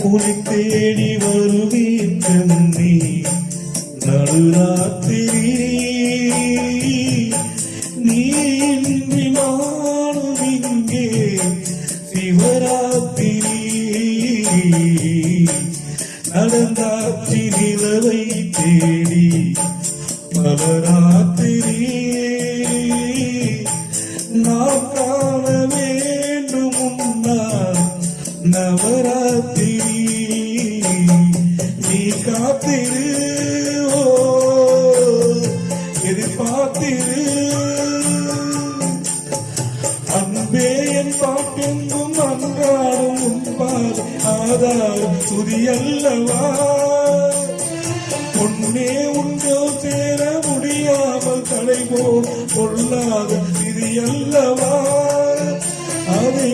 உன்னை தேடி வருவேன் கண்ணே நடுராத்திரி நீ இன்றி நானும் இங்கே சிவராத்திரி நடந்தாச்சி நிலவை தேடி பலராத்திரி நான் காண வேண்டும் உன்னால் நவராத்திரி நீ காத்திரு எதிர்பார்த்திரு அன்பே என் பாட்டெங்கும் அன்றாடும் உன்பால் ஆதாரம் துதியல்லவா பொன்னே உண்டோ சேர முடியாமல் தடைபோல் பொல்லாத விதியல்லவா அதை